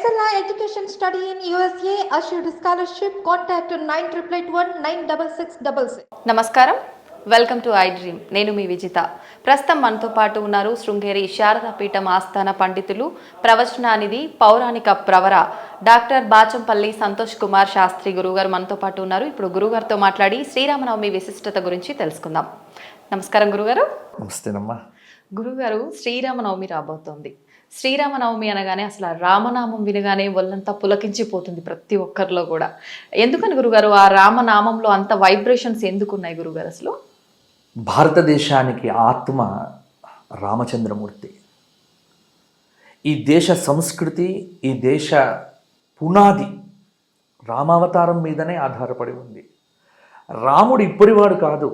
Excella Education Study in USA assured scholarship. Contact 9881 నమస్కారం, welcome to I dream. నేను మీ విజిత. ప్రస్తుతం మనతో పాటు ఉన్నారు శృంగేరి శారదాపీఠం ఆస్థాన పండితులు, ప్రవచనానిధి, పౌరాణిక ప్రవర డాక్టర్ బాచంపల్లి సంతోష్ కుమార్ శాస్త్రి గురువుగారు మనతో పాటు ఉన్నారు. ఇప్పుడు గురువుగారితో మాట్లాడి శ్రీరామనవమి విశిష్టత గురించి తెలుసుకుందాం. నమస్కారం గురుగారు. నమస్తేనమ్మా. గురుగారు, శ్రీరామనవమి రాబోతోంది. శ్రీరామనవమి అనగానే అసలు రామనామం వినగానే ఒళ్ళంతా పులకించిపోతుంది ప్రతి ఒక్కరిలో కూడా. ఎందుకని గురుగారు ఆ రామనామంలో అంత వైబ్రేషన్స్ ఎందుకున్నాయి గురుగారు? అసలు భారతదేశానికి ఆత్మ రామచంద్రమూర్తి. ఈ దేశ సంస్కృతి, ఈ దేశ పునాది రామావతారం మీదనే ఆధారపడి ఉంది. రాముడు ఇప్పటివాడు కాదు.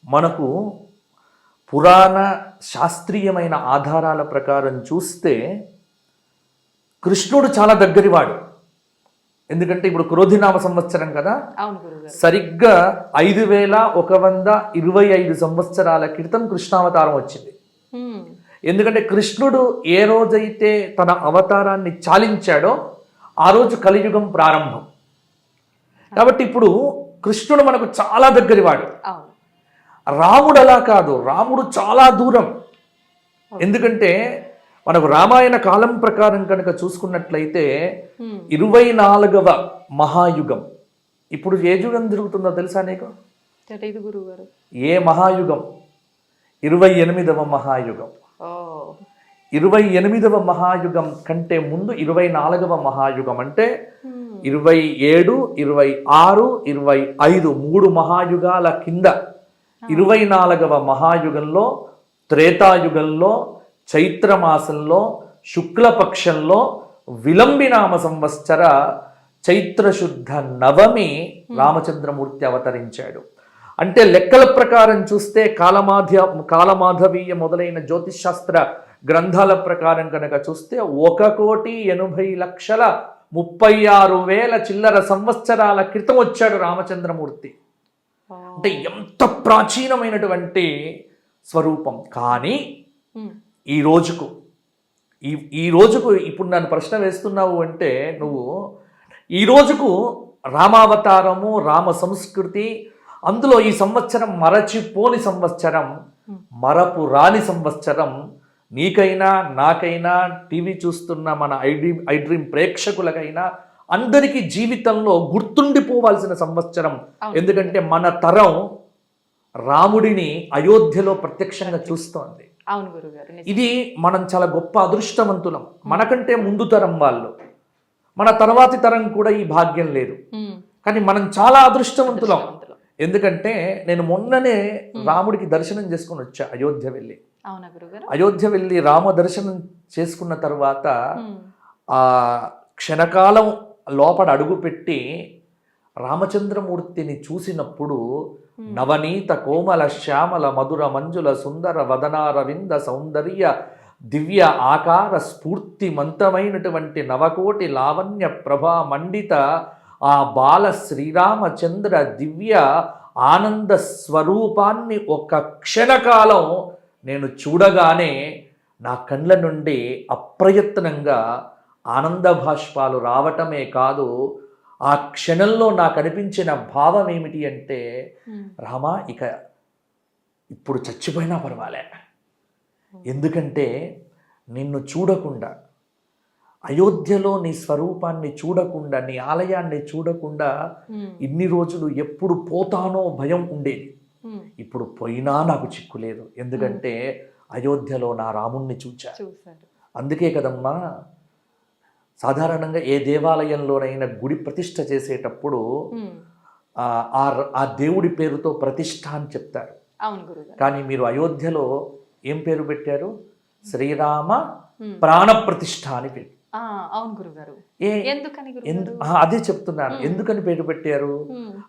మనకు పురాణ శాస్త్రీయమైన ఆధారాల ప్రకారం చూస్తే కృష్ణుడు చాలా దగ్గరివాడు. ఎందుకంటే ఇప్పుడు క్రోధినామ సంవత్సరం కదా, సరిగ్గా 5125 సంవత్సరాల క్రితం కృష్ణావతారం వచ్చింది. ఎందుకంటే కృష్ణుడు ఏ రోజైతే తన అవతారాన్ని చాలించాడో ఆ రోజు కలియుగం ప్రారంభం. కాబట్టి ఇప్పుడు కృష్ణుడు మనకు చాలా దగ్గరివాడు. రాముడు అలా కాదు, రాముడు చాలా దూరం. ఎందుకంటే మనకు రామాయణ కాలం ప్రకారం కనుక చూసుకున్నట్లయితే 24వ మహాయుగం. ఇప్పుడు ఏ యుగం జరుగుతుందో తెలుసా నీకు? ఏ మహాయుగం? 28వ మహాయుగం. 28వ మహాయుగం కంటే ముందు 24వ మహాయుగం. అంటే 27, 26, 25 3 మహాయుగాల కింద 24వ మహాయుగంలో, త్రేతాయుగంలో, చైత్రమాసంలో, శుక్లపక్షంలో విలంబినామ సంవత్సర చైత్రశుద్ధ నవమి రామచంద్రమూర్తి అవతరించాడు. అంటే లెక్కల ప్రకారం చూస్తే కాలమాధవీయ మొదలైన జ్యోతిషాస్త్ర గ్రంథాల ప్రకారం కనుక చూస్తే 1,80,36,000 చిల్లర సంవత్సరాల క్రితం వచ్చాడు రామచంద్రమూర్తి. అంటే ఎంత ప్రాచీనమైనటువంటి స్వరూపం. కానీ ఈ రోజుకు ఇప్పుడు నన్ను ప్రశ్న వేస్తున్నావు అంటే నువ్వు ఈ రోజుకు రామావతారము, రామ సంస్కృతి, అందులో ఈ సంవత్సరం మరచిపోని సంవత్సరం, మరపు రాని సంవత్సరం. నీకైనా, నాకైనా, టీవీ చూస్తున్న మన ఐ డ్రీమ్ ప్రేక్షకులకైనా అందరికీ జీవితంలో గుర్తుండిపోవాల్సిన సంవత్సరం. ఎందుకంటే మన తరం రాముడిని అయోధ్యలో ప్రత్యక్షంగా చూస్తోంది. ఇది మనం చాలా గొప్ప అదృష్టవంతులం. మనకంటే ముందు తరం వాళ్ళు, మన తర్వాతి తరం కూడా ఈ భాగ్యం లేదు. కానీ మనం చాలా అదృష్టవంతులం. ఎందుకంటే నేను మొన్ననే రాముడికి దర్శనం చేసుకుని వచ్చా. అయోధ్య వెళ్ళి రామ దర్శనం చేసుకున్న తర్వాత ఆ క్షణకాలం లోపల అడుగుపెట్టి రామచంద్రమూర్తిని చూసినప్పుడు నవనీత కోమల శ్యామల మధుర మంజుల సుందర వదనారవింద సౌందర్య దివ్య ఆకార స్ఫూర్తిమంతమైనటువంటి నవకోటి లావణ్య ప్రభా మండిత ఆ బాల శ్రీరామచంద్ర దివ్య ఆనంద స్వరూపాన్ని ఒక క్షణకాలం నేను చూడగానే నా కళ్ళ నుండి అప్రయత్నంగా ఆనంద భాష్పాలు రావటమే కాదు, ఆ క్షణంలో నాకు అనిపించిన భావం ఏమిటి అంటే, రామా ఇక ఇప్పుడు చచ్చిపోయినా పర్వాలే. ఎందుకంటే నిన్ను చూడకుండా, అయోధ్యలో నీ స్వరూపాన్ని చూడకుండా, నీ ఆలయాన్ని చూడకుండా ఇన్ని రోజులు ఎప్పుడు పోతానో భయం ఉండేది. ఇప్పుడు పోయినా నాకు చిక్కులేదు. ఎందుకంటే అయోధ్యలో నా రాముణ్ణి చూశాను. అందుకే కదమ్మా సాధారణంగా ఏ దేవాలయంలోనైనా గుడి ప్రతిష్ఠ చేసేటప్పుడు ఆ దేవుడి పేరుతో ప్రతిష్ఠ అని చెప్తారు. కానీ మీరు అయోధ్యలో ఏం పేరు పెట్టారు? శ్రీరామ ప్రాణ ప్రతిష్ఠ అని పేరు. అదే చెప్తున్నాను, ఎందుకని పేరు పెట్టారు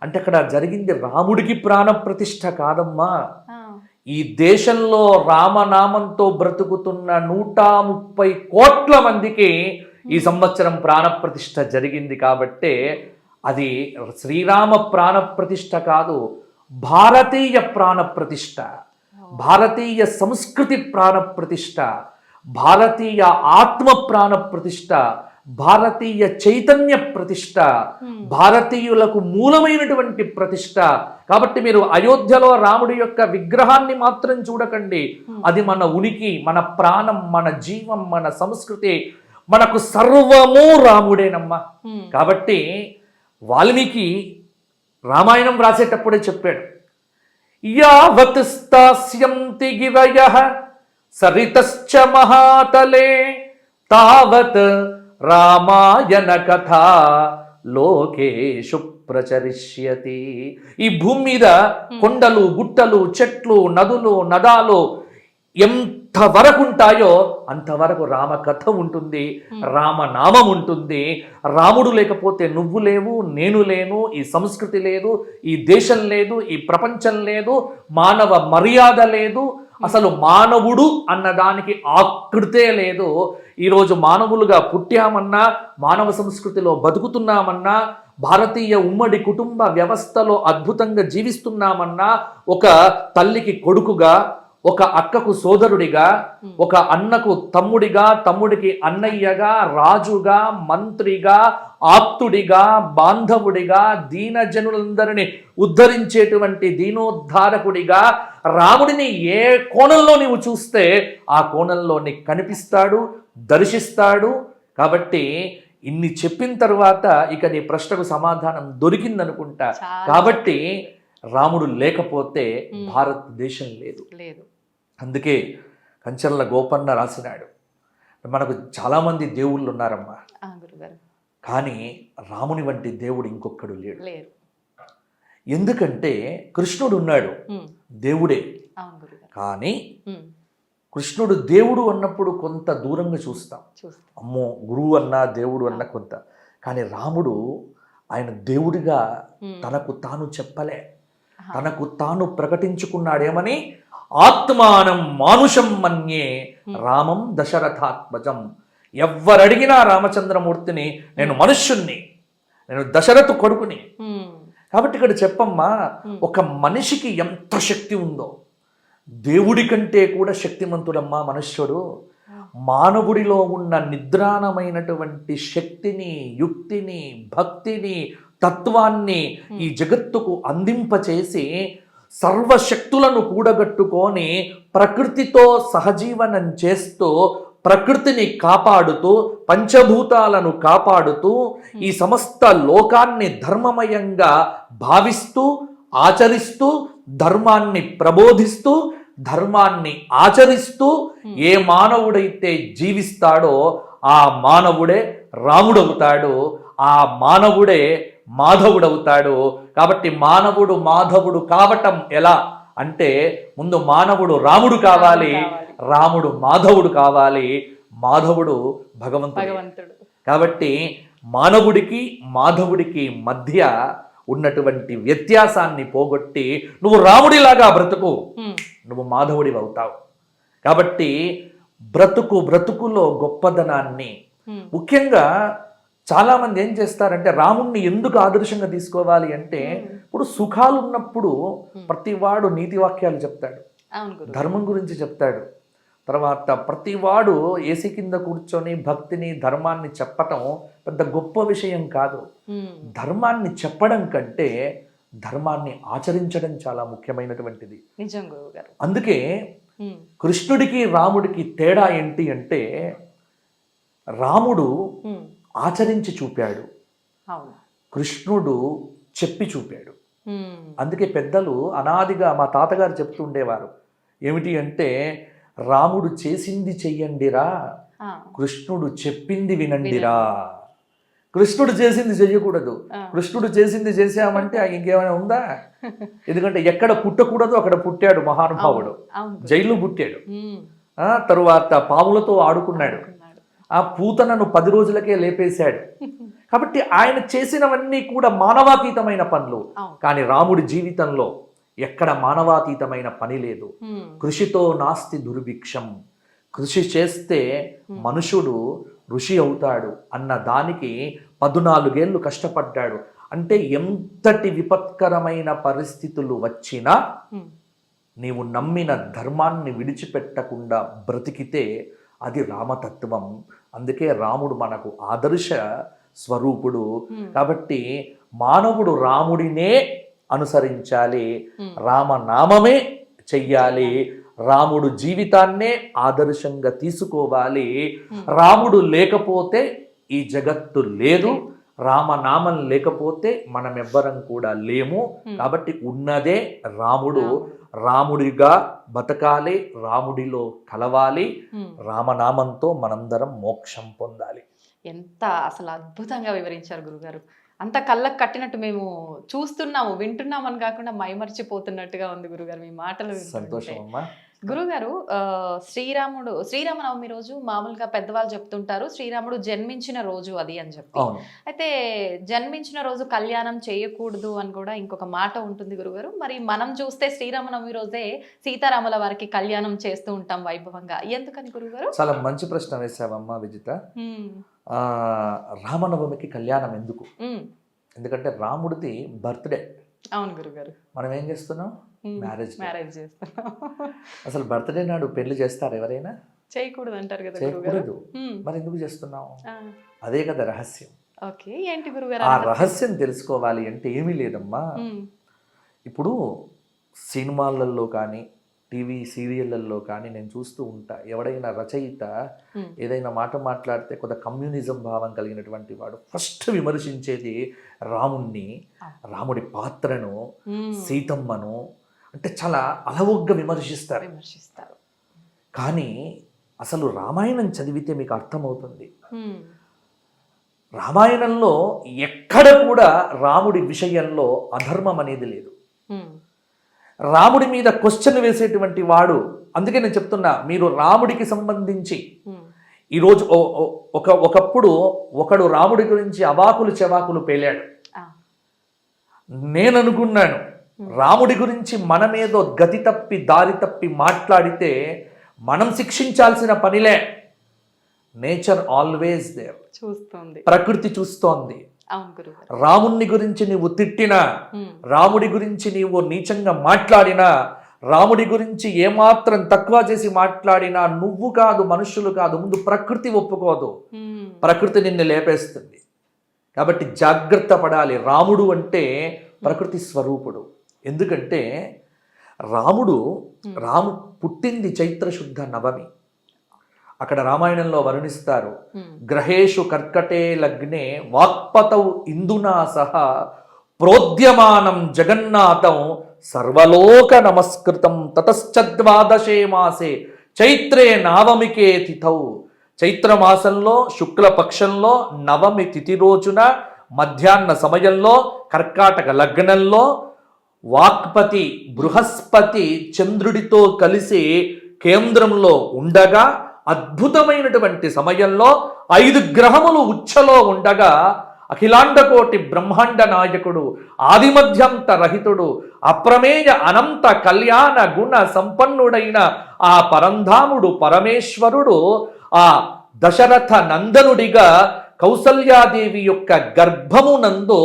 అంటే అక్కడ జరిగింది రాముడికి ప్రాణ ప్రతిష్ఠ కాదమ్మా. ఈ దేశంలో రామనామంతో బ్రతుకుతున్న 130 కోట్ల మందికి ఈ సంవత్సరం ప్రాణప్రతిష్ఠ జరిగింది. కాబట్టే అది శ్రీరామ ప్రాణప్రతిష్ఠ కాదు, భారతీయ ప్రాణప్రతిష్ఠ, భారతీయ సంస్కృతి ప్రాణప్రతిష్ఠ, భారతీయ ఆత్మ ప్రాణ ప్రతిష్ట, భారతీయ చైతన్య ప్రతిష్ట, భారతీయులకు మూలమైనటువంటి ప్రతిష్ట. కాబట్టి మీరు అయోధ్యలో రాముడి యొక్క విగ్రహాన్ని మాత్రం చూడకండి. అది మన ఉనికి, మన ప్రాణం, మన జీవం, మన సంస్కృతి, మనకు సర్వము రాముడేనమ్మా. కాబట్టి వాల్మీకి రామాయణం రాసేటప్పుడే చెప్పాడు, యావత్ స్థాస్యంతి గిరయః సరితశ్చ మహాతలే తావత్ రామాయణ కథ లోకేషు ప్రచరిష్యతి. ఈ భూమి మీద కొండలు, గుట్టలు, చెట్లు, నదులు, నదాలు ఎంతవరకు ఉంటాయో అంతవరకు రామకథ ఉంటుంది, రామనామం ఉంటుంది. రాముడు లేకపోతే నువ్వు లేవు, నేను లేను, ఈ సంస్కృతి లేదు, ఈ దేశం లేదు, ఈ ప్రపంచం లేదు, మానవ మర్యాద లేదు, అసలు మానవుడు అన్నదానికి ఆకృతే లేదు. ఈరోజు మానవులుగా పుట్టామన్నా, మానవ సంస్కృతిలో బతుకుతున్నామన్నా, భారతీయ ఉమ్మడి కుటుంబ వ్యవస్థలో అద్భుతంగా జీవిస్తున్నామన్నా, ఒక తల్లికి కొడుకుగా, ఒక అక్కకు సోదరుడిగా, ఒక అన్నకు తమ్ముడిగా, తమ్ముడికి అన్నయ్యగా, రాజుగా, మంత్రిగా, ఆప్తుడిగా, బాంధవుడిగా, దీనజనులందరినీ ఉద్ధరించేటువంటి దీనోద్ధారకుడిగా రాముడిని ఏ కోణంలో నీవు చూస్తే ఆ కోణంలో నీకు కనిపిస్తాడు, దర్శిస్తాడు. కాబట్టి ఇన్ని చెప్పిన తర్వాత ఇక నీ ప్రశ్నకు సమాధానం దొరికిందనుకుంటా. కాబట్టి రాముడు లేకపోతే భారతదేశం లేదు. అందుకే కంచర్ల గోపన్న రాసినాడు, మనకు చాలామంది దేవుళ్ళు ఉన్నారమ్మా, కానీ రాముని వంటి దేవుడు ఇంకొక్కడు లేడు. ఎందుకంటే కృష్ణుడు ఉన్నాడు, దేవుడే. కానీ కృష్ణుడు దేవుడు అన్నప్పుడు కొంత దూరంగా చూస్తాం, అమ్మో గురువు అన్నా దేవుడు అన్న కొంత. కానీ రాముడు ఆయన దేవుడిగా తనకు తాను చెప్పలే, తనకు తాను ప్రకటించుకున్నాడేమని, ఆత్మానం మానుషం మన్యే రామం దశరథాత్మజం. ఎవ్వరడిగినా రామచంద్రమూర్తిని నేను మనుష్యుణ్ణి, నేను దశరథు కొడుకుని. కాబట్టి ఇక్కడ చెప్పమ్మా, ఒక మనిషికి ఎంత శక్తి ఉందో దేవుడి కంటే కూడా శక్తిమంతుడమ్మా మనుష్యుడు. మానవుడిలో ఉన్న నిద్రాణమైనటువంటి శక్తిని, యుక్తిని, భక్తిని, తత్వాన్ని ఈ జగత్తుకు అందింపచేసి సర్వశక్తులను కూడగట్టుకొని ప్రకృతితో సహజీవనం చేస్తూ, ప్రకృతిని కాపాడుతూ, పంచభూతాలను కాపాడుతూ, ఈ సమస్త లోకాన్ని ధర్మమయంగా భావిస్తూ, ఆచరిస్తూ, ధర్మాన్ని ప్రబోధిస్తూ, ధర్మాన్ని ఆచరిస్తూ ఏ మానవుడైతే జీవిస్తాడో ఆ మానవుడే రాముడవుతాడు, ఆ మానవుడే మాధవుడవుతాడు. కాబట్టి మానవుడు మాధవుడు కావటం ఎలా అంటే, ముందు మానవుడు రాముడు కావాలి, రాముడు మాధవుడు కావాలి, మాధవుడు భగవంతుడు. కాబట్టి మానవుడికి మాధవుడికి మధ్య ఉన్నటువంటి వ్యత్యాసాన్ని పోగొట్టి నువ్వు రాముడిలాగా బ్రతుకు, నువ్వు మాధవుడివి అవుతావు. కాబట్టి బ్రతుకులో గొప్పదనాన్ని, ముఖ్యంగా చాలా మంది ఏం చేస్తారంటే రాముణ్ణి ఎందుకు ఆదర్శంగా తీసుకోవాలి అంటే, ఇప్పుడు సుఖాలు ఉన్నప్పుడు ప్రతివాడు నీతి వాక్యాలు చెప్తాడు, ధర్మం గురించి చెప్తాడు. తర్వాత ప్రతివాడు ఏసీ కింద కూర్చొని భక్తిని, ధర్మాన్ని చెప్పటం పెద్ద గొప్ప విషయం కాదు. ధర్మాన్ని చెప్పడం కంటే ధర్మాన్ని ఆచరించడం చాలా ముఖ్యమైనటువంటిది. అందుకే కృష్ణుడికి రాముడికి తేడా ఏంటి అంటే, రాముడు ఆచరించి చూపాడు, కృష్ణుడు చెప్పి చూపాడు. అందుకే పెద్దలు అనాదిగా మా తాతగారు చెప్తూ ఉండేవారు ఏమిటి అంటే, రాముడు చేసింది చెయ్యండిరా, కృష్ణుడు చెప్పింది వినండిరా. కృష్ణుడు చేసింది చెయ్యకూడదు, కృష్ణుడు చేసింది చేసామంటే ఇంకేమైనా ఉందా? ఎందుకంటే ఎక్కడ పుట్టకూడదు అక్కడ పుట్టాడు మహానుభావుడు, జైలు పుట్టాడు. తరువాత పాములతో ఆడుకున్నాడు, ఆ పూతనను 10 రోజులకే లేపేశాడు. కాబట్టి ఆయన చేసినవన్నీ కూడా మానవాతీతమైన పనులు. కానీ రాముడి జీవితంలో ఎక్కడ మానవాతీతమైన పని లేదు. కృషితో నాస్తి దుర్భిక్షం, కృషి చేస్తే మనుషుడు ఋషి అవుతాడు అన్న దానికి 14 ఏళ్ళు కష్టపడ్డాడు. అంటే ఎంతటి విపత్కరమైన పరిస్థితులు వచ్చినా నీవు నమ్మిన ధర్మాన్ని విడిచిపెట్టకుండా బ్రతికితే అది రామతత్వం. అందుకే రాముడు మనకు ఆదర్శ స్వరూపుడు. కాబట్టి మానవుడు రాముడినే అనుసరించాలి, రామనామమే చెయ్యాలి, రాముడు జీవితాన్నే ఆదర్శంగా తీసుకోవాలి. రాముడు లేకపోతే ఈ జగత్తు లేదు, రామనామం లేకపోతే మనమెవ్వరం కూడా లేము. కాబట్టి ఉన్నదే రాముడు. రాముడిగా బతకాలి, రాముడిలో కలవాలి, రామనామంతో మనందరం మోక్షం పొందాలి. ఎంత అసలు అద్భుతంగా వివరించారు గురుగారు. అంత కళ్ళకు కట్టినట్టు మేము చూస్తున్నాము, వింటున్నామని కాకుండా మైమర్చిపోతున్నట్టుగా ఉంది గురుగారు మీ మాటలు. సంతోషం అమ్మా. గురుగారు, శ్రీరామనవమి రోజు మామూలుగా పెద్దవాళ్ళు చెప్తుంటారు శ్రీరాముడు జన్మించిన రోజు అది అని చెప్పి. అయితే జన్మించిన రోజు కళ్యాణం చేయకూడదు అని కూడా ఇంకొక మాట ఉంటుంది గురుగారు. మరి మనం చూస్తే శ్రీరామనవమి రోజే సీతారాముల వారికి కళ్యాణం చేస్తూ ఉంటాం వైభవంగా, ఎందుకని గురుగారు? చాలా మంచి ప్రశ్న వేసావమ్మా విజిత. రామనవమికి కళ్యాణం ఎందుకు? ఎందుకంటే రాముడిది బర్త్డే. అవును గురుగారు. మనం ఏం చేస్తున్నాం? మ్యారేజ్ చేస్తున్నాం. అసలు బర్త్డే నాడు పెళ్లి చేస్తారు ఎవరైనా? చేయకూడదు అంటారు కదా. చేయకూడదు. మరి ఎందుకు చేస్తున్నాం? అదే కదా రహస్యం. ఓకే, ఏంటి గురుగారు ఆ రహస్యం తెలుసుకోవాలి అంటే ఏమీ లేదమ్మా. ఇప్పుడు సినిమాలలో కానీ టీవీ సీరియళ్ళల్లో కానీ నేను చూస్తూ ఉంటా, ఎవడైనా రచయిత ఏదైనా మాట మాట్లాడితే కొంత కమ్యూనిజం భావం కలిగినటువంటి వాడు ఫస్ట్ విమర్శించేది రాముణ్ణి, రాముడి పాత్రను, సీతమ్మను, అంటే చాలా అలవోగ్గా విమర్శిస్తారు. కానీ అసలు రామాయణం చదివితే మీకు అర్థమవుతుంది, రామాయణంలో ఎక్కడ కూడా రాముడి విషయంలో అధర్మం అనేది లేదు. రాముడి మీద క్వశ్చన్ వేసేటువంటి వాడు. అందుకే నేను చెప్తున్నా, మీరు రాముడికి సంబంధించి ఈరోజు ఒకప్పుడు ఒకడు రాముడి గురించి అవాకులు చెవాకులు పేలాడు. నేను అనుకున్నాను, రాముడి గురించి మనమేదో గతి తప్పి దారి తప్పి మాట్లాడితే మనం శిక్షించాల్సిన పనిలే. నేచర్ ఆల్వేస్ దేర్, చూస్తోంది, ప్రకృతి చూస్తోంది. రాముణ్ణి గురించి నీవు తిట్టినా, రాముడి గురించి నీవు నీచంగా మాట్లాడినా, రాముడి గురించి ఏమాత్రం తక్కువ చేసి మాట్లాడినా నువ్వు కాదు, మనుషులు కాదు, ముందు ప్రకృతి ఒప్పుకోదు. ప్రకృతి నిన్ను లేపేస్తుంది. కాబట్టి జాగ్రత్త పడాలి. రాముడు అంటే ప్రకృతి స్వరూపుడు. ఎందుకంటే రాముడు పుట్టింది చైత్రశుద్ధ నవమి. అక్కడ రామాయణంలో వర్ణిస్తారు, గ్రహేషు కర్కటే లగ్నే వాక్పతౌ ఇందునా సహ ప్రోద్యమానం జగన్నాథం సర్వలోక నమస్కృతం తతశ్చద్వాదశే మాసే చైత్రే నవమికే తిథౌ. చైత్రమాసంలో శుక్లపక్షంలో నవమి తిథి రోజున మధ్యాహ్న సమయంలో కర్కాటక లగ్నంలో వాక్పతి బృహస్పతి చంద్రుడితో కలిసి కేంద్రంలో ఉండగా, అద్భుతమైనటువంటి సమయంలో 5 గ్రహములు ఉచ్చలో ఉండగా, అఖిలాండకోటి బ్రహ్మాండ నాయకుడు, ఆదిమధ్యంత రహితుడు, అప్రమేయ అనంత కళ్యాణ గుణ సంపన్నుడైన ఆ పరంధాముడు పరమేశ్వరుడు ఆ దశరథ నందనుడిగా కౌసల్యాదేవి యొక్క గర్భమునందు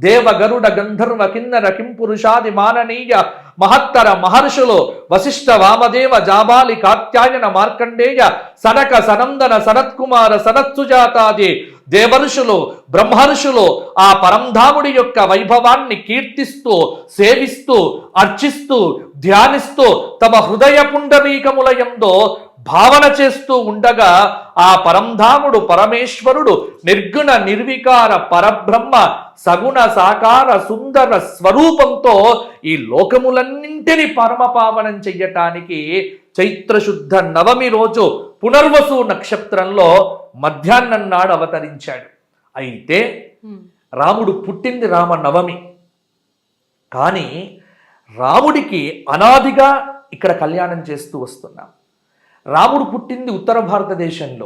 దేవగరుడ గంధర్వ కిన్నర కింపురుషాది మాననీయ మహత్తర మహర్షులు వశిష్ఠ వామదేవ జాబాలి కాత్యాయన మార్కండేయ సనక సనందన సనత్కుమార సనత్సుజాతాది దేవర్షులు బ్రహ్మర్షులు ఆ పరంధాముడి యొక్క వైభవాన్ని కీర్తిస్తూ సేవిస్తూ అర్చిస్తూ ధ్యానిస్తూ తమ హృదయ పుండరీకములయందో భావన చేస్తూ ఉండగా, ఆ పరంధాముడు పరమేశ్వరుడు నిర్గుణ నిర్వికార పరబ్రహ్మ సగుణ సాకార సుందర స్వరూపంతో ఈ లోకములన్నింటినీ పరమపావనం చెయ్యటానికి చైత్రశుద్ధ నవమి రోజు పునర్వసు నక్షత్రంలో మధ్యాహ్నం నాడు అవతరించాడు. అయితే రాముడు పుట్టింది రామనవమి. కానీ రాముడికి అనాదిగా ఇక్కడ కళ్యాణం చేస్తూ వస్తున్నాం. రాముడు పుట్టింది ఉత్తర భారతదేశంలో,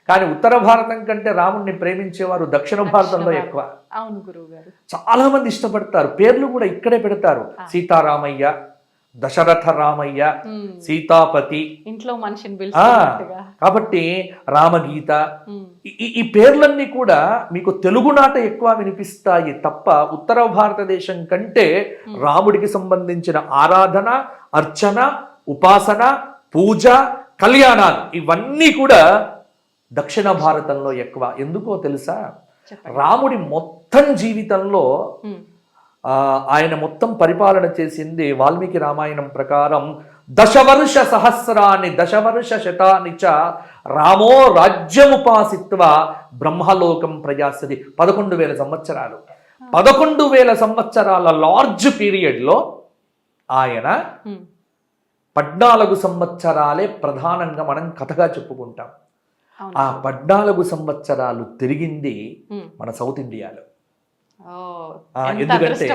కానీ ఉత్తర భారతం కంటే రాముడిని ప్రేమించేవారు దక్షిణ భారతంలో ఎక్కువ. అవును గురువుగారు. చాలా మంది ఇష్టపడతారు, పేర్లు కూడా ఇక్కడే పెడతారు. సీతారామయ్య, దశరథ రామయ్య, సీతాపతి, ఇంట్లో మనిషిని. కాబట్టి రామగీత, ఈ పేర్లన్నీ కూడా మీకు తెలుగునాట ఎక్కువ వినిపిస్తాయి తప్ప ఉత్తర భారతదేశం కంటే రాముడికి సంబంధించిన ఆరాధన, అర్చన, ఉపాసన, పూజ, కళ్యాణాలు ఇవన్నీ కూడా దక్షిణ భారతంలో ఎక్కువ. ఎందుకో తెలుసా? రాముడి మొత్తం జీవితంలో ఆయన మొత్తం పరిపాలన చేసింది వాల్మీకి రామాయణం ప్రకారం దశవర్ష సహస్రాన్ని దశవర్ష శతాని చ రామో రాజ్యముపాసిత్వ బ్రహ్మలోకం ప్రయాసది. 11,000 సంవత్సరాలు. 11,000 సంవత్సరాల లార్జ్ పీరియడ్లో ఆయన 14 సంవత్సరాలే ప్రధానంగా మనం కథగా చెప్పుకుంటాం. ఆ 14 సంవత్సరాలు తిరిగింది మన సౌత్ ఇండియాలో. ఎందుకంటే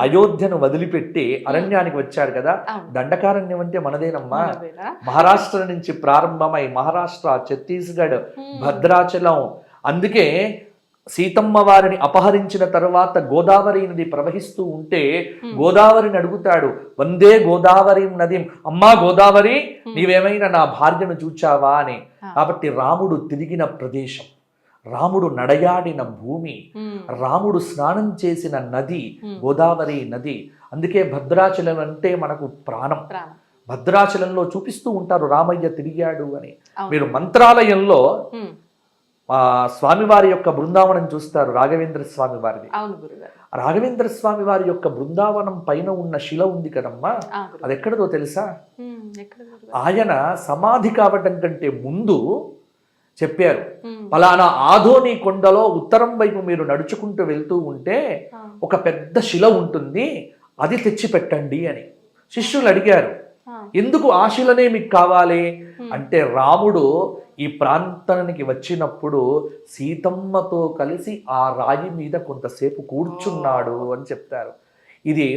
అయోధ్యను వదిలిపెట్టి అరణ్యానికి వచ్చాడు కదా. దండకారణ్యం అంటే మనదేనమ్మా. మహారాష్ట్ర నుంచి ప్రారంభమై మహారాష్ట్ర, ఛత్తీస్గఢ్, భద్రాచలం. అందుకే సీతమ్మ వారిని అపహరించిన తర్వాత గోదావరి నది ప్రవహిస్తూ ఉంటే గోదావరిని అడుగుతాడు, వందే గోదావరి నది, అమ్మా గోదావరి నీవేమైనా నా భార్యను చూచావా అని. కాబట్టి రాముడు తిరిగిన ప్రదేశం, రాముడు నడయాడిన భూమి, రాముడు స్నానం చేసిన నది గోదావరి నది. అందుకే భద్రాచలం అంటే మనకు ప్రాణం. భద్రాచలంలో చూపిస్తూ ఉంటారు రామయ్య తిరిగాడు అని. మీరు మంత్రాలయంలో స్వామివారి యొక్క బృందావనం చూస్తారు, రాఘవేంద్ర స్వామి వారిది. రాఘవేంద్ర స్వామి వారి యొక్క బృందావనం పైన ఉన్న శిల ఉంది కదమ్మా, అది ఎక్కడదో తెలుసా? ఆయన సమాధి కావటం కంటే ముందు చెప్పారు, పలానా ఆధోని కొండలో ఉత్తరం వైపు మీరు నడుచుకుంటూ వెళ్తూ ఉంటే ఒక పెద్ద శిల ఉంటుంది, అది తెచ్చి పెట్టండి అని. శిష్యులు అడిగారు, ఎందుకు ఆ శిలనే మీకు కావాలి అంటే, రాముడు ఈ ప్రాంతానికి వచ్చినప్పుడు సీతమ్మతో కలిసి ఆ రాయి మీద కొంతసేపు కూర్చున్నాడు అని చెప్తారు. ఇది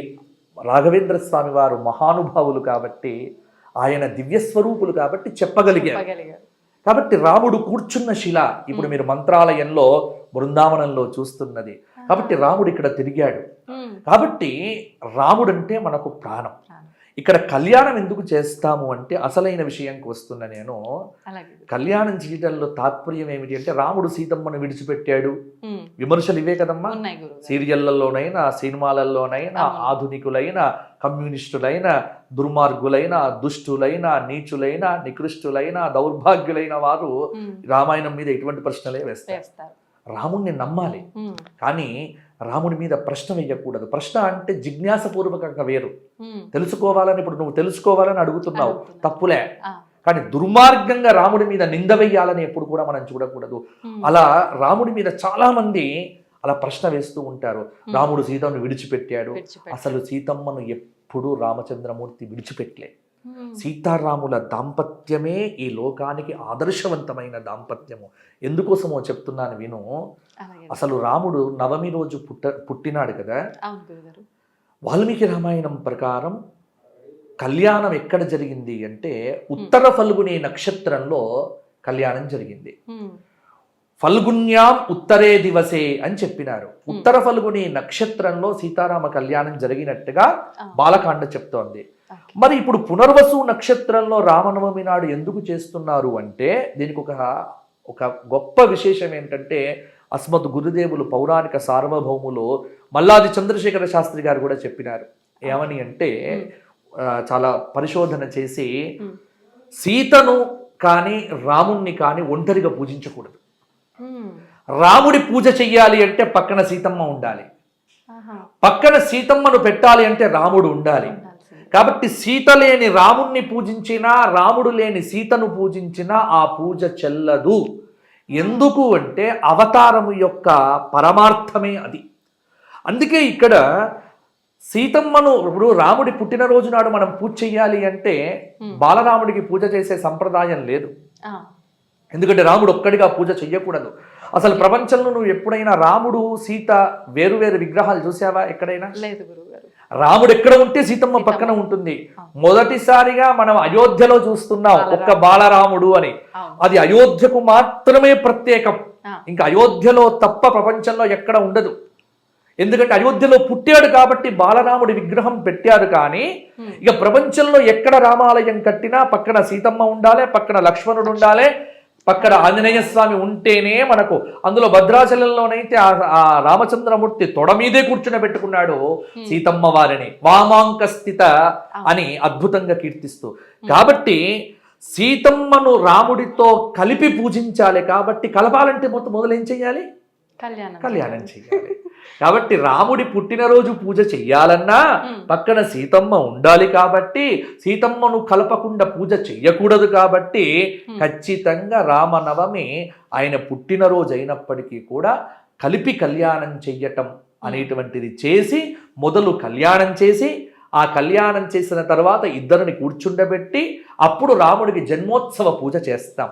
రాఘవేంద్ర స్వామి వారు మహానుభావులు కాబట్టి, ఆయన దివ్యస్వరూపులు కాబట్టి చెప్పగలిగారు. కాబట్టి రాముడు కూర్చున్న శిల ఇప్పుడు మీరు మంత్రాలయంలో బృందావనంలో చూస్తున్నది. కాబట్టి రాముడు ఇక్కడ తిరిగాడు. కాబట్టి రాముడు అంటే మనకు ప్రాణం. ఇక్కడ కళ్యాణం ఎందుకు చేస్తాము అంటే అసలైన విషయంకి వస్తున్నా నేను. కళ్యాణం చేయడంలో తాత్పర్యం ఏమిటి అంటే, రాముడు సీతమ్మను విడిచిపెట్టాడు, విమర్శలు ఇవే కదమ్మా. సీరియళ్లలోనైనా సినిమాలలోనైనా ఆధునికులైన కమ్యూనిస్టులైన దుర్మార్గులైన దుష్టులైన నీచులైన నికృష్టులైన దౌర్భాగ్యులైన వారు రామాయణం మీద ఎటువంటి ప్రశ్నలే వేస్తారు. రాముణ్ణి నమ్మాలి కానీ రాముడి మీద ప్రశ్న వేయకూడదు. ప్రశ్న అంటే జిజ్ఞాసపూర్వకంగా వేరు. తెలుసుకోవాలని, ఇప్పుడు నువ్వు తెలుసుకోవాలని అడుగుతున్నావు, తప్పులే. కానీ దుర్మార్గంగా రాముడి మీద నింద వేయాలని ఎప్పుడు కూడా మనం చూడకూడదు. అలా రాముడి మీద చాలా మంది అలా ప్రశ్న వేస్తూ ఉంటారు. రాముడు సీతమ్మను విడిచిపెట్టాడు. అసలు సీతమ్మను ఎప్పుడూ రామచంద్రమూర్తి విడిచిపెట్టలే. సీతారాముల దాంపత్యమే ఈ లోకానికి ఆదర్శవంతమైన దాంపత్యము. ఎందుకోసమో చెప్తున్నాను విను. అసలు రాముడు నవమి రోజు పుట్టినాడు కదా. వాల్మీకి రామాయణం ప్రకారం కళ్యాణం ఎక్కడ జరిగింది అంటే ఉత్తర ఫల్గుని నక్షత్రంలో కళ్యాణం జరిగింది. ఫల్గున్యాం ఉత్తరే దివసే అని చెప్పినారు. ఉత్తర ఫల్గుని నక్షత్రంలో సీతారామ కళ్యాణం జరిగినట్టుగా బాలకాండ చెప్తోంది. మరి ఇప్పుడు పునర్వసు నక్షత్రంలో రామనవమి నాడు ఎందుకు చేస్తున్నారు అంటే దీనికి ఒక గొప్ప విశేషం ఏంటంటే, అస్మత్ గురుదేవులు పౌరాణిక సార్వభౌములు మల్లాది చంద్రశేఖర శాస్త్రి గారు కూడా చెప్పినారు. ఏమని అంటే, చాలా పరిశోధన చేసి సీతను కానీ రాముణ్ణి కానీ ఒంటరిగా పూజించకూడదు. రాముడి పూజ చెయ్యాలి అంటే పక్కన సీతమ్మ ఉండాలి, పక్కన సీతమ్మను పెట్టాలి అంటే రాముడు ఉండాలి. కాబట్టి సీత లేని రాముణ్ణి పూజించినా, రాముడు లేని సీతను పూజించినా ఆ పూజ చెల్లదు. ఎందుకు అంటే అవతారము యొక్క పరమార్థమే అది. అందుకే ఇక్కడ సీతమ్మను ఇప్పుడు రాముడి పుట్టినరోజు నాడు మనం పూజ చెయ్యాలి అంటే బాలరాముడికి పూజ చేసే సంప్రదాయం లేదు. ఎందుకంటే రాముడు ఒక్కడిగా పూజ చెయ్యకూడదు. అసలు ప్రపంచంలో నువ్వు ఎప్పుడైనా రాముడు సీత వేరు విగ్రహాలు చూసావా? ఎక్కడైనా లేదు గురుగారు. రాముడు ఎక్కడ ఉంటే సీతమ్మ పక్కన ఉంటుంది. మొదటిసారిగా మనం అయోధ్యలో చూస్తున్నాం ఒక్క బాలరాముడు అని. అది అయోధ్యకు మాత్రమే ప్రత్యేకం. ఇంకా అయోధ్యలో తప్ప ప్రపంచంలో ఎక్కడ ఉండదు. ఎందుకంటే అయోధ్యలో పుట్టాడు కాబట్టి బాలరాముడి విగ్రహం పెట్టారు. కానీ ఇక ప్రపంచంలో ఎక్కడ రామాలయం కట్టినా పక్కన సీతమ్మ ఉండాలి, పక్కన లక్ష్మణుడు ఉండాలి, పక్కన ఆంజనేయ స్వామి ఉంటేనే మనకు. అందులో భద్రాచలంలోనైతే ఆ రామచంద్రమూర్తి తొడ మీదే కూర్చుని పెట్టుకున్నాడు సీతమ్మ వారిని, వామాంక స్థిత అని అద్భుతంగా కీర్తిస్తూ. కాబట్టి సీతమ్మను రాముడితో కలిపి పూజించాలి కాబట్టి కలపాలంటే మొదలు ఏం చెయ్యాలి? కళ్యాణం చెయ్యాలి. కాబట్టి రాముడి పుట్టినరోజు పూజ చెయ్యాలన్నా పక్కన సీతమ్మ ఉండాలి. కాబట్టి సీతమ్మను కలపకుండా పూజ చెయ్యకూడదు. కాబట్టి ఖచ్చితంగా రామనవమి ఆయన పుట్టినరోజు అయినప్పటికీ కూడా కలిపి కళ్యాణం చెయ్యటం అనేటువంటిది చేసి మొదలు కళ్యాణం చేసి ఆ కళ్యాణం చేసిన తర్వాత ఇద్దరిని కూర్చుండబెట్టి అప్పుడు రాముడికి జన్మోత్సవ పూజ చేస్తాం.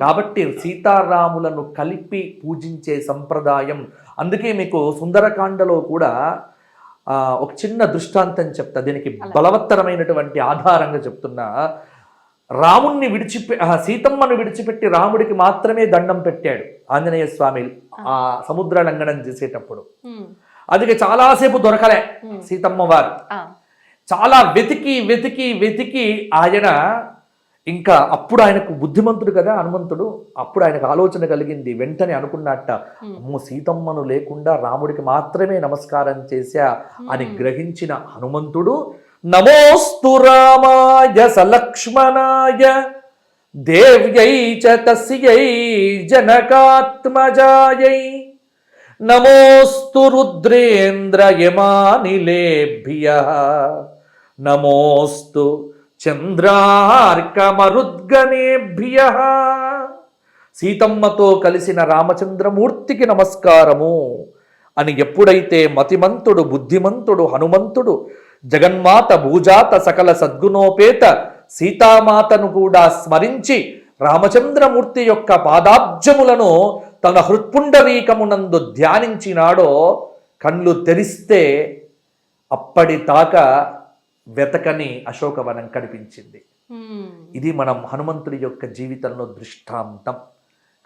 కాబట్టి సీతారాములను కలిపి పూజించే సంప్రదాయం. అందుకే మీకు సుందరకాండలో కూడా ఒక చిన్న దృష్టాంతం చెప్తా, దీనికి బలవత్తరమైనటువంటి ఆధారంగా చెప్తున్నా. రాముణ్ణి సీతమ్మను విడిచిపెట్టి రాముడికి మాత్రమే దండం పెట్టాడు ఆంజనేయ స్వామి ఆ సముద్ర లంఘనం చేసేటప్పుడు. అది చాలాసేపు దొరకలే సీతమ్మ వారు. చాలా వెతికి వెతికి వెతికి ఆయన ఇంకా అప్పుడు ఆయనకు బుద్ధిమంతుడు కదా హనుమంతుడు, అప్పుడు ఆయనకు ఆలోచన కలిగింది. వెంటనే అనుకున్నట్ట, అమ్మో సీతమ్మను లేకుండా రాముడికి మాత్రమే నమస్కారం చేశా అని గ్రహించిన హనుమంతుడు నమోస్తు రామాయ సలక్ష్మణాయ దేవ్యై చ తస్యై జనకాత్మజాయై నమోస్తు రుద్రేంద్ర యమానిలేభ్యః నమోస్తు చంద్రార్కమరుద్గణేభ్యః. సీతమ్మతో కలిసిన రామచంద్రమూర్తికి నమస్కారము అని ఎప్పుడైతే మతిమంతుడు బుద్ధిమంతుడు హనుమంతుడు జగన్మాత భూజాత సకల సద్గుణోపేత సీతామాతను కూడా స్మరించి రామచంద్రమూర్తి యొక్క పాదాబ్జములను తన హృత్పుండరీకమునందు ధ్యానించినాడో కళ్ళు తెరిస్తే అప్పటిదాకా వెతకని అశోకవనం కనిపించింది. ఇది మనం హనుమంతుడి యొక్క జీవితంలో దృష్టాంతం.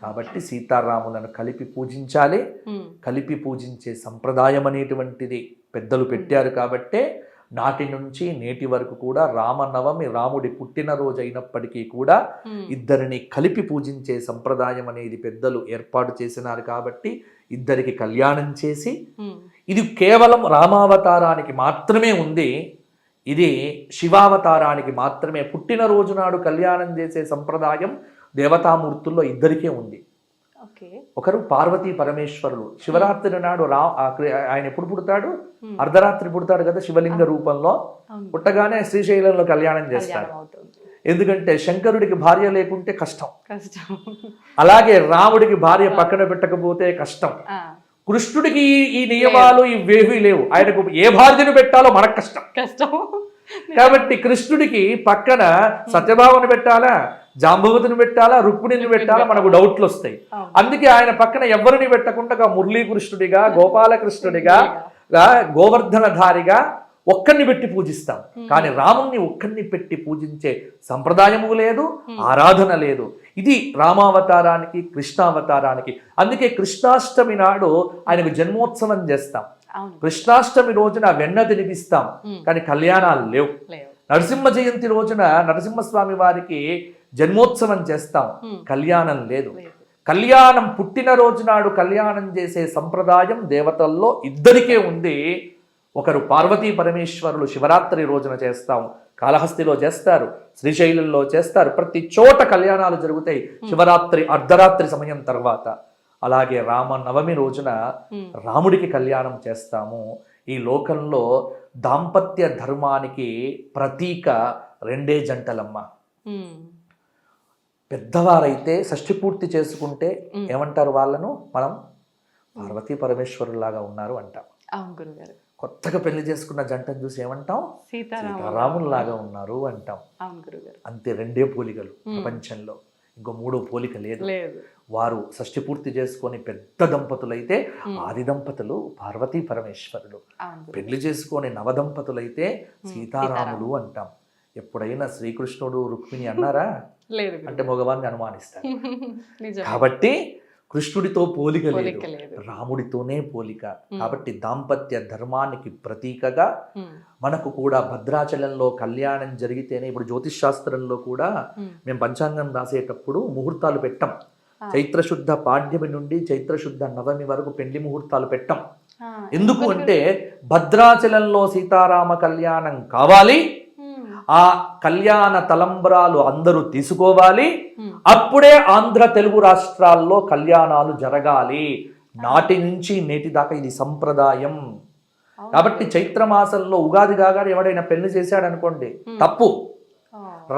కాబట్టి సీతారాములను కలిపి పూజించాలి. కలిపి పూజించే సంప్రదాయం అనేటువంటిది పెద్దలు పెట్టారు. కాబట్టే నాటి నుంచి నేటి వరకు కూడా రామనవమి రాముడి పుట్టినరోజు అయినప్పటికీ కూడా ఇద్దరిని కలిపి పూజించే సంప్రదాయం అనేది పెద్దలు ఏర్పాటు చేసినారు. కాబట్టి ఇద్దరికి కళ్యాణం చేసి, ఇది కేవలం రామావతారానికి మాత్రమే ఉంది, ఇది శివావతారానికి మాత్రమే. పుట్టినరోజు నాడు కళ్యాణం చేసే సంప్రదాయం దేవతామూర్తుల్లో ఇద్దరికే ఉంది. ఒకరు పార్వతీ పరమేశ్వరులు. శివరాత్రి నాడు ఆయన ఎప్పుడు పుడతాడు? అర్ధరాత్రి పుడతాడు కదా శివలింగ రూపంలో. పుట్టగానే శ్రీశైలంలో కళ్యాణం చేస్తాడు. ఎందుకంటే శంకరుడికి భార్య లేకుంటే కష్టం. అలాగే రాముడికి భార్య పక్కన పెట్టకపోతే కష్టం. కృష్ణుడికి ఈ నియమాలు ఇవేవీ లేవు. ఆయనకు ఏ భార్యను పెట్టాలో మనకు కష్టం. కాబట్టి కృష్ణుడికి పక్కన సత్యభామను పెట్టాలా, జాంబవతిని పెట్టాలా, రుక్మిణిని పెట్టాలా, మనకు డౌట్లు వస్తాయి. అందుకే ఆయన పక్కన ఎవరిని పెట్టకుండా మురళీకృష్ణుడిగా, గోపాలకృష్ణుడిగా, గోవర్ధనధారిగా ఒక్కరిని పెట్టి పూజిస్తాం. కానీ రాముణ్ణి ఒక్కరిని పెట్టి పూజించే సంప్రదాయము లేదు, ఆరాధన లేదు. ఇది రామావతారానికి కృష్ణావతారానికి. అందుకే కృష్ణాష్టమి నాడు ఆయనకు జన్మోత్సవం చేస్తాం. కృష్ణాష్టమి రోజున వెన్న తినిపిస్తాం, కానీ కళ్యాణాలు లేవు. నరసింహ జయంతి రోజున నరసింహస్వామి వారికి జన్మోత్సవం చేస్తాం, కళ్యాణం లేదు. కళ్యాణం పుట్టినరోజు నాడు కళ్యాణం చేసే సంప్రదాయం దేవతల్లో ఇద్దరికే ఉంది. ఒకరు పార్వతీ పరమేశ్వరులు శివరాత్రి రోజున చేస్తాం, కాళహస్తిలో చేస్తారు, శ్రీశైలంలో చేస్తారు. ప్రతి చోట కళ్యాణాలు జరుగుతాయి శివరాత్రి అర్ధరాత్రి సమయం తర్వాత. అలాగే రామనవమి రోజున రాముడికి కళ్యాణం చేస్తాము. ఈ లోకంలో దాంపత్య ధర్మానికి ప్రతీక రెండే జంటలమ్మ. పెద్దవారైతే షష్ఠి పూర్తి చేసుకుంటే ఏమంటారు వాళ్ళను? మనం పార్వతీ పరమేశ్వరులాగా ఉన్నారు అంటాం. కొత్తగా పెళ్లి చేసుకున్న జంటను చూసి ఏమంటాం? సీతారాములాగా ఉన్నారు అంటాం. అంతే, రెండే పోలికలు ప్రపంచంలో, ఇంకో మూడో పోలిక లేదు. వారు షష్ఠి పూర్తి చేసుకొని పెద్ద దంపతులైతే ఆది దంపతులు పార్వతీ పరమేశ్వరులు, పెళ్లి చేసుకొని నవదంపతులైతే సీతారాములు అంటాం. ఎప్పుడైనా శ్రీకృష్ణుడు రుక్మిణి అన్నారా? అంటే మగవాన్ని అనుమానిస్తారు. కాబట్టి కృష్ణుడితో పోలిక లేదు, రాముడితోనే పోలిక. కాబట్టి దాంపత్య ధర్మానికి ప్రతీకగా మనకు కూడా భద్రాచలంలో కళ్యాణం జరిగితేనే, ఇప్పుడు జ్యోతిష్ శాస్త్రంలో కూడా మేము పంచాంగం రాసేటప్పుడు ముహూర్తాలు పెట్టాం. చైత్రశుద్ధ పాడ్యమి నుండి చైత్రశుద్ధ నవమి వరకు పెళ్లి ముహూర్తాలు పెట్టాం. ఎందుకు అంటే భద్రాచలంలో సీతారామ కళ్యాణం కావాలి, ఆ కళ్యాణ తలంబ్రాలు అందరూ తీసుకోవాలి. అప్పుడే ఆంధ్ర తెలుగు రాష్ట్రాల్లో కళ్యాణాలు జరగాలి. నాటి నుంచి నేటి దాకా ఇది సంప్రదాయం. కాబట్టి చైత్రమాసంలో ఉగాది కాగానే ఎవడైనా పెళ్లి చేశాడు అనుకోండి, తప్పు.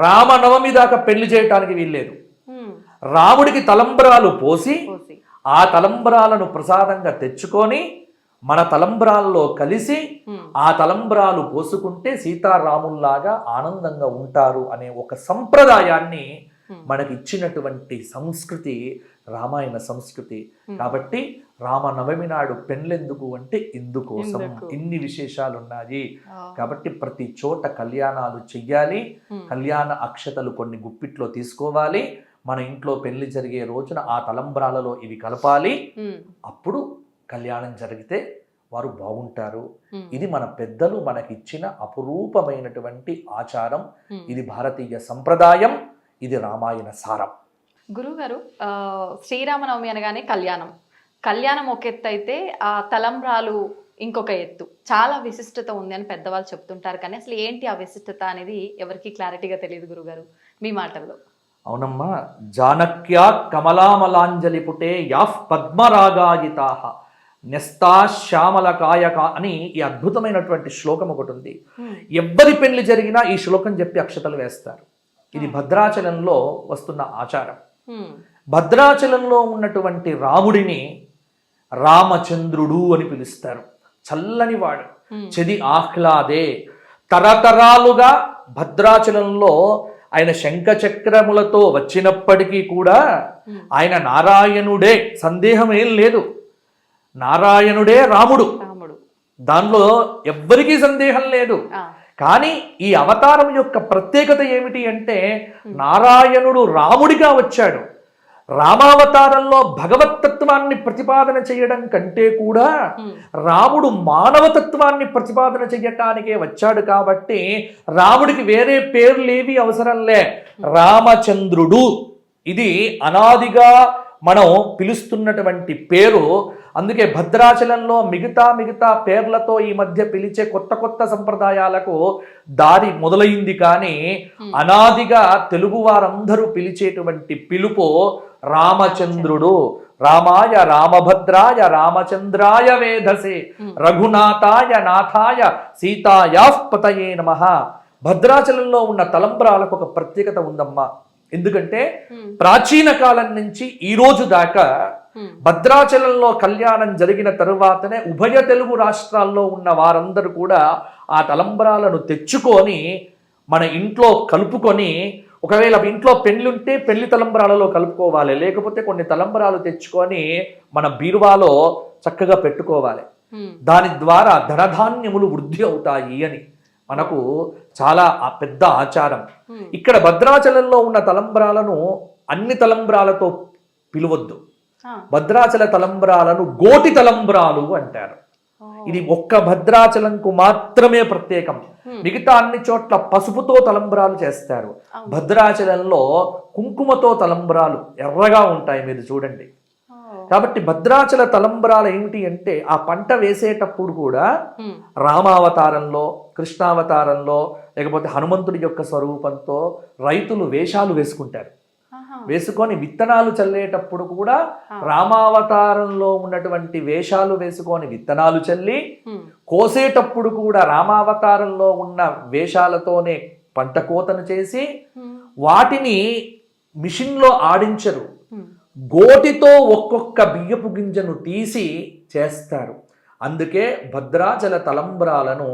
రామనవమి దాకా పెళ్లి చేయటానికి వీల్లేదు. రాముడికి తలంబ్రాలు పోసి ఆ తలంబ్రాలను ప్రసాదంగా తెచ్చుకొని మన తలంబ్రాల్లో కలిసి ఆ తలంబ్రాలు పోసుకుంటే సీతారాముల్లాగా ఆనందంగా ఉంటారు అనే ఒక సంప్రదాయాన్ని మనకి ఇచ్చినటువంటి సంస్కృతి రామాయణ సంస్కృతి. కాబట్టి రామనవమి నాడు పెళ్ళెందుకు అంటే ఇందుకోసం. ఇన్ని విశేషాలు ఉన్నాయి. కాబట్టి ప్రతి చోట కళ్యాణాలు చెయ్యాలి. కళ్యాణ అక్షతలు కొన్ని గుప్పిట్లో తీసుకోవాలి. మన ఇంట్లో పెళ్లి జరిగే రోజున ఆ తలంబ్రాలలో ఇవి కలపాలి. అప్పుడు కళ్యాణం జరిగితే వారు బాగుంటారు. ఇది మన పెద్దలు మనకిచ్చిన అపురూపమైనటువంటి ఆచారం. ఇది భారతీయ సంప్రదాయం. ఇది రామాయణ సారం. గురుగారు, శ్రీరామనవమి అనగానే కళ్యాణం ఒక ఎత్తు అయితే ఆ తలంబ్రాలు ఇంకొక ఎత్తు. చాలా విశిష్టత ఉంది అని పెద్దవాళ్ళు చెప్తుంటారు. కానీ అసలు ఏంటి ఆ విశిష్టత అనేది ఎవరికి క్లారిటీగా తెలియదు గురుగారు, మీ మాటల్లో. అవునమ్మా. జానక్యా కమలామలాంజలి పుటే యాఫ్ పద్మరాగాయితాహ న్యస్తా శ్యామల కాయక అని ఈ అద్భుతమైనటువంటి శ్లోకం ఒకటి ఉంది. ఎవ్వరి పెళ్లి జరిగినా ఈ శ్లోకం చెప్పి అక్షతలు వేస్తారు. ఇది భద్రాచలంలో వస్తున్న ఆచారం. భద్రాచలంలో ఉన్నటువంటి రాముడిని రామచంద్రుడు అని పిలుస్తారు. చల్లని వాడు, చెది ఆహ్లాదే. తరతరాలుగా భద్రాచలంలో ఆయన శంఖచక్రములతో వచ్చినప్పటికీ కూడా ఆయన నారాయణుడే, సందేహం ఏం లేదు. నారాయణుడే రాముడు, దానిలో ఎవ్వరికీ సందేహం లేదు. కానీ ఈ అవతారం యొక్క ప్రత్యేకత ఏమిటి అంటే నారాయణుడు రాముడిగా వచ్చాడు. రామావతారంలో భగవతత్వాన్ని ప్రతిపాదన చేయడం కంటే కూడా రాముడు మానవతత్వాన్ని ప్రతిపాదన చేయటానికే వచ్చాడు. కాబట్టి రాముడికి వేరే పేర్లేవి అవసరంలే. రామచంద్రుడు ఇది అనాదిగా మనం పిలుస్తున్నటువంటి పేరు. అందుకే భద్రాచలంలో మిగతా పేర్లతో ఈ మధ్య పిలిచే కొత్త సంప్రదాయాలకు దారి మొదలైంది. కానీ అనాదిగా తెలుగు వారందరూ పిలిచేటువంటి పిలుపు రామచంద్రుడు. రామాయ రామభద్రాయ రామచంద్రాయ వేధసే రఘునాథాయ నాథాయ సీతాయాః పతయే నమః. భద్రాచలంలో ఉన్న తలంబ్రాలకు ఒక ప్రత్యేకత ఉందమ్మా. ఎందుకంటే ప్రాచీన కాలం నుంచి ఈ రోజు దాకా భద్రాచలంలో కళ్యాణం జరిగిన తరువాతనే ఉభయ తెలుగు రాష్ట్రాల్లో ఉన్న వారందరూ కూడా ఆ తలంబ్రాలను తెచ్చుకొని మన ఇంట్లో కలుపుకొని, ఒకవేళ ఇంట్లో పెళ్ళుంటే పెళ్లి తలంబ్రాలలో కలుపుకోవాలి, లేకపోతే కొన్ని తలంబ్రాలు తెచ్చుకొని మన బీరువాలో చక్కగా పెట్టుకోవాలి. దాని ద్వారా ధనధాన్యములు వృద్ధి అవుతాయి అని మనకు చాలా పెద్ద ఆచారం. ఇక్కడ భద్రాచలంలో ఉన్న తలంబ్రాలను అన్ని తలంబ్రాలతో పిలువద్దు. భద్రాచల తలంబ్రాలను గోటి తలంబ్రాలు అంటారు. ఇది ఒక్క భద్రాచలంకు మాత్రమే ప్రత్యేకం. మిగతా అన్ని చోట్ల పసుపుతో తలంబ్రాలు చేస్తారు. భద్రాచలంలో కుంకుమతో తలంబ్రాలు ఎర్రగా ఉంటాయి, మీరు చూడండి. కాబట్టి భద్రాచల తలంబ్రాలు ఏమిటి అంటే ఆ పంట వేసేటప్పుడు కూడా రామావతారంలో, కృష్ణావతారంలో, లేకపోతే హనుమంతుడి యొక్క స్వరూపంతో రైతులు వేషాలు వేసుకుంటారు. వేసుకొని విత్తనాలు చల్లేటప్పుడు కూడా రామావతారంలో ఉన్నటువంటి వేషాలు వేసుకొని విత్తనాలు చల్లి, కోసేటప్పుడు కూడా రామావతారంలో ఉన్న వేషాలతోనే పంట కోతను చేసి వాటిని మిషన్లో ఆడించరు. గోటితో ఒక్కొక్క బియ్యపు గింజను తీసి చేస్తారు. అందుకే భద్రాచల తలంబ్రాలను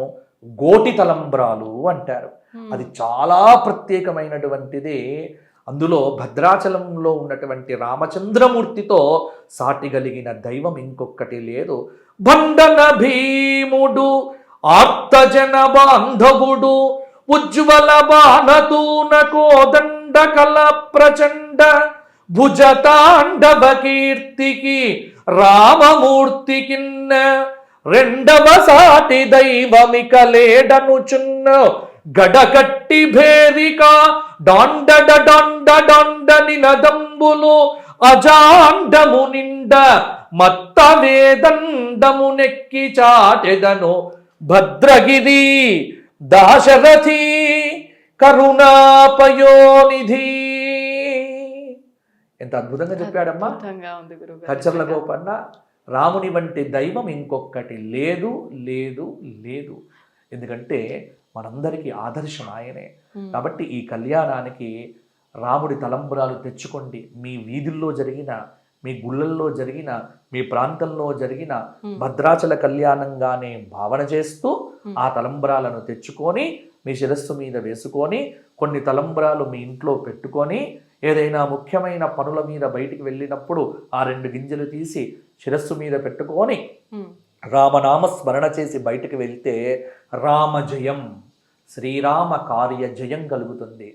గోటి తలంబ్రాలు అంటారు. అది చాలా ప్రత్యేకమైనటువంటిది. అందులో భద్రాచలంలో ఉన్నటువంటి రామచంద్రమూర్తితో సాటి కలిగిన దైవం ఇంకొకటి లేదు. బండన భీముడు ఆర్తజన బాంధవుడు ఉజ్వల బాణతూన కోదండ కల ప్రచండ భుజతాండవ కీర్తికి రామమూర్తికిన్న రెండవ సాటి దైవమిక లేడనుచున్న గడకట్టి భేరిక డాండడ డాండ డాండ నినదంబులు అజాండము నిండ మత్త వేదండము నెక్కి చాటెదను భద్రగిరి దాశరథి. కరుణాపయోనిధి. ఎంత అద్భుతంగా చెప్పాడమ్మా అద్భుతంగా ఉంది గురుగారు. కచ్చర్ల గోపన్న. రాముని వంటి దైవం ఇంకొకటి లేదు లేదు లేదు. ఎందుకంటే మనందరికీ ఆదర్శం ఆయనే. కాబట్టి ఈ కళ్యాణానికి రాముడి తలంబరాలు తెచ్చుకోండి. మీ వీధుల్లో జరిగిన, మీ గుళ్ళల్లో జరిగిన, మీ ప్రాంతంలో జరిగిన భద్రాచల కళ్యాణంగానే భావన చేస్తూ ఆ తలంబరాలను తెచ్చుకొని మీ శిరస్సు మీద వేసుకొని, కొన్ని తలంబరాలు మీ ఇంట్లో పెట్టుకొని, ఏదైనా ముఖ్యమైన పనుల మీద బయటికి వెళ్ళినప్పుడు ఆ 2 గింజలు తీసి శిరస్సు మీద పెట్టుకొని రామనామ స్మరణ చేసి బయటికి వెళ్తే రామజయం, శ్రీరామ కార్య జయం కలుగుతుంది.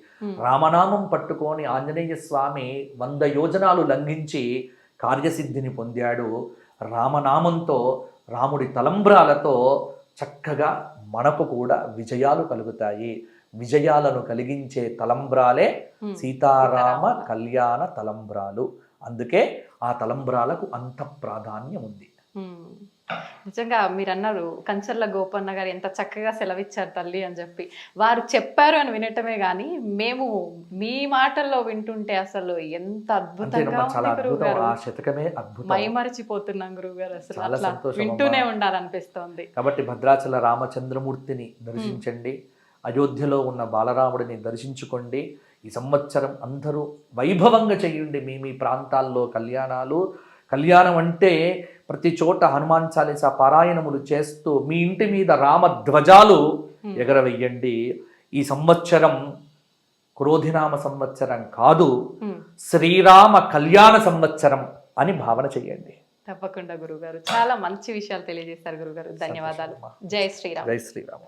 రామనామం పట్టుకొని ఆంజనేయ స్వామి 100 యోజనాలు లంఘించి కార్యసిద్ధిని పొందాడు. రామనామంతో, రాముడి తలంబ్రాలతో చక్కగా మనకు కూడా విజయాలు కలుగుతాయి. విజయాలను కలిగించే తలంబ్రాలే సీతారామ కళ్యాణ తలంబ్రాలు. అందుకే ఆ తలంబ్రాలకు అంత ప్రాధాన్యం ఉంది. నిజంగా మీరు అన్నారు కంచర్ల గోపన్న గారు ఎంత చక్కగా సెలవిచ్చారు తల్లి అని చెప్పి. వారు చెప్పారు అని వినటమే కానీ మేము మీ మాటల్లో వింటుంటే అసలు ఎంత అద్భుతంగా మైమరిచిపోతున్నాం గురువుగారు. అసలు అట్లా వింటూనే ఉండాలనిపిస్తోంది. కాబట్టి భద్రాచల రామచంద్రమూర్తిని దర్శించండి, అయోధ్యలో ఉన్న బాలరాముడిని దర్శించుకోండి. ఈ సంవత్సరం అందరూ వైభవంగా చేయండి మీ మీ ప్రాంతాల్లో కళ్యాణాలు. కళ్యాణం అంటే ప్రతి చోట హనుమాన్ చాలీసా పారాయణములు చేస్తూ మీ ఇంటి మీద రామధ్వజాలు ఎగరవేయండి. ఈ సంవత్సరం క్రోధినామ సంవత్సరం కాదు, శ్రీరామ కళ్యాణ సంవత్సరం అని భావన చేయండి. తప్పకుండా గురుగారు, చాలా మంచి విషయాలు తెలియజేస్తారు గురుగారు. ధన్యవాదాలు. జై శ్రీరామ్. జై శ్రీరామ్.